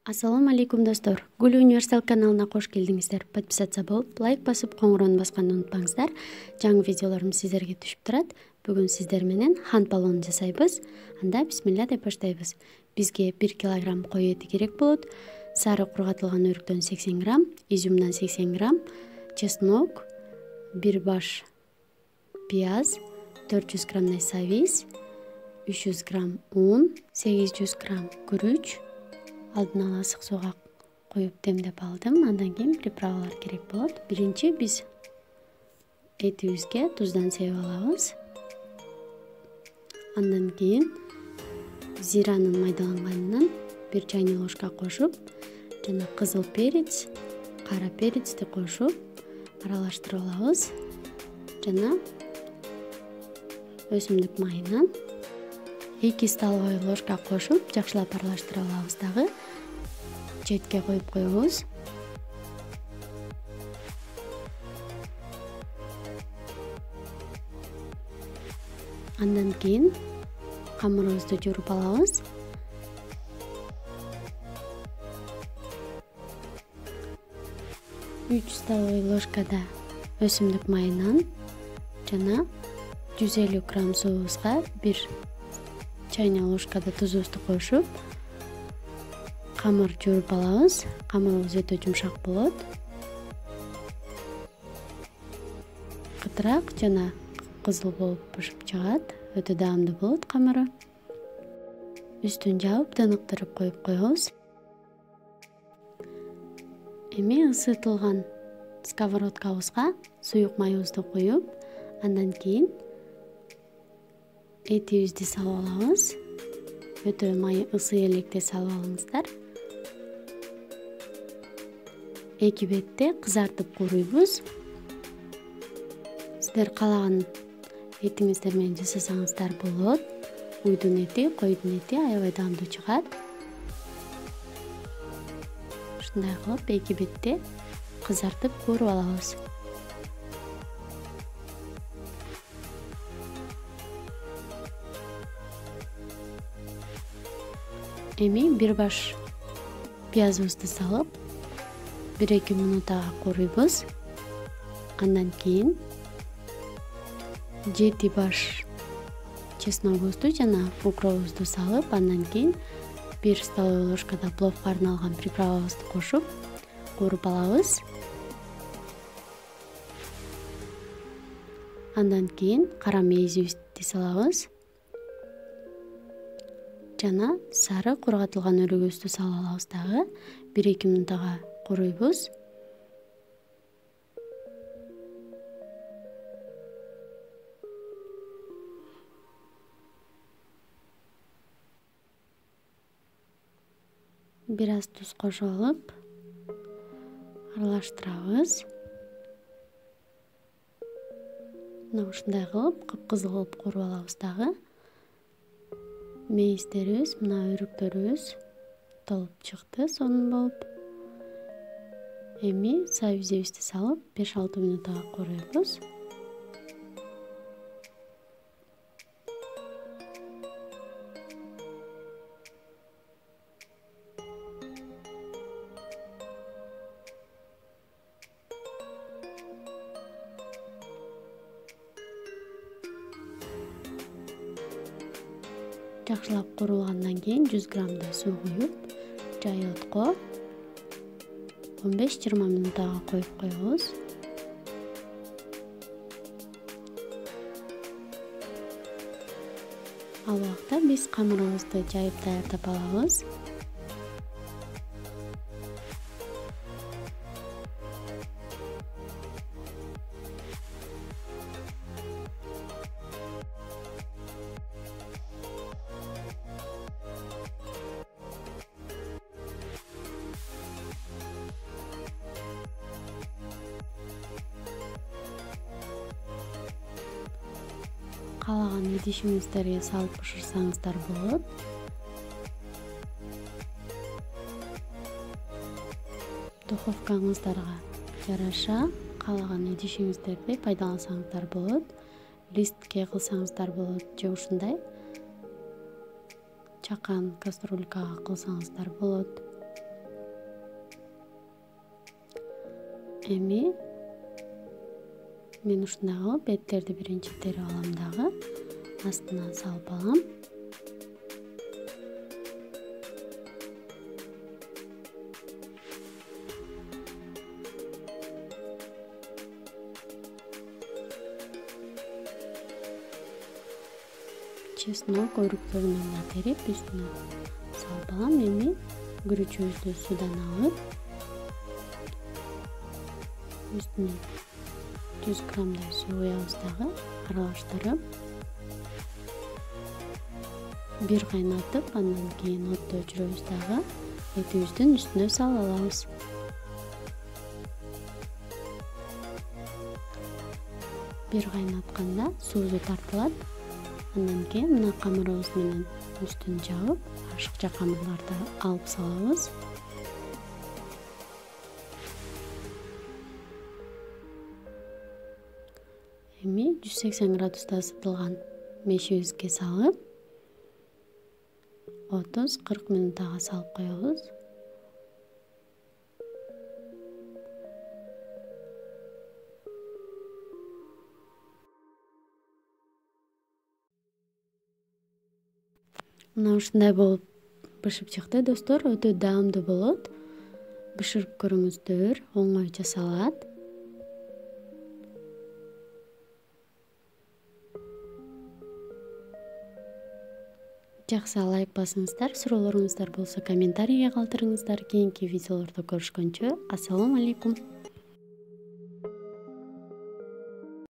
Ассаламу алейкум достор. Гүл универсал каналына кош келдиңиздер. Подписаться болуп, лайк басып, коңгуроonu басканды унутпаңыздар. Жаңы видеолорум сиздерге түшүп турат. Бүгүн сиздер менен хан палоон жасайбыз. Анда бисмилля деп баштайбыз. Бизге 1 килограмм кой эти керек болот. Сары кургатылган өрүктөн 80 грамм, изюмдан 80 грамм, чеснок, 1 баш пияз, 400 граммдай сабиз, 300 грамм un, 800 грамм күрүч. Алдын ала ысык сууга коюп демдеп алдым. Андан кийин приправалар керек болот. Биринчи биз этибизге туздан себип алабыз. Андан кийин зиранын майдаланганынан 1 чайный ложка кошуп, жана кызыл перец, кара перецти кошуп аралаштырып алабыз. Жана өсүмдүк майынан 2 столовый ложка кошуп, жакшылап аралаштырып алабыз дагы. Четке коюп коебуз. Андан кийин камырыбызды жууруп алабыз. Үч столовый ложкада өсүмдүк майынан жана 150 грамм суубузга 1 чайный ложкада тузубузду кошуп, камыр жууруп алабыз. Камырыбыз өтө жумшак болот. Кытыраак жана кызыл болуп бышып чыгат. Өтө даамдуу болот камыры. Үстүн жаап, тыныктырып коюп коебуз. Эми ысытылган сковородкабызга суюк майыбызды куюп, андан кийин этибизди салып алабыз. Өтө май ысый электе салып алыңыздар. 2 бетте кызартып кууруйбуз. Сиздер каалаган этиңиздер менен жасасаңыздар болот. Уйдун эти, койдун эти аябай даамдуу чыгат. Ушундай кылып 2 бетте кызартып кууруп алабыз. Эми 1 баш пиязыбызды салып, 1-2 минутага кууруйбуз. Андан кийин 7 баш чесногубузду жана укробубузду салып, андан кийин 1 столовый ложкада пловко арналган приправабызды кошуп, кууруп алабыз. Андан кийин кара мейизибизди салабыз. Жана сары кургатылган өрүгүбүздү салып алабыз дагы. 1-2 минутага кууруйбуз. Бир аз туз кошуп алып, аралаштырабыз. Мына ушундай кылып, кыпкызыл кылып кууруп алабыз дагы. Мейиздерибиз, мына өрүктөрүбүз толуп чыкты сонун болуп. Эми сабизибизди салып 5-6 минутага кууруйбуз. Жакшылап куурулгандан кийин 100 граммдай суу куюп, жайылтко 15-20 минутага коюп коебуз. Ал убакта биз камырыбызды жайып даярдап алабыз. Каалаган идишиңиздерге салып бышырсаңыздар болот. Духовкаңыздарга жараша каалаган идишиңиздерди пайдалансаңыздар болот. Листке кылсаңыздар болот же ушундай чакан кастрюлькага кылсаңыздар болот. Эми мен ушундай кылып эттерди биринчи терип алам дагы. Астына салып алам. Чеснок өрүктөрүнөн да терип үстүнө салып алам. Эми күрүчүбүздү судан алып, үстүнө 100 граммдай суу куябыз дагы, аралаштырып, бир кайнатып, андан кийин отту өчүрөбүз дагы. Этибиздин үстүнө салып алабыз. Бир кайнатканда суусу тартылат. Андан кийин мына камырыбыз менен үстүн жаап, ашыкча камырларды алып салабыз. Эми 180 градуста ысытылган мешибизге салып, 30-40 мүнөт ага салып коебуз. Мына ушундай болуп бышып чыкты, достор. Өтө даамдуу болот. Бышырып көрүңүздөр, оңой жасалат. Жакшы, лайк басыңыздар. Суроолоруңуздар болсо комментарийге калтырыңыздар. Кийинки видеолордо көрүшкөнчө, ассаламу алейкум.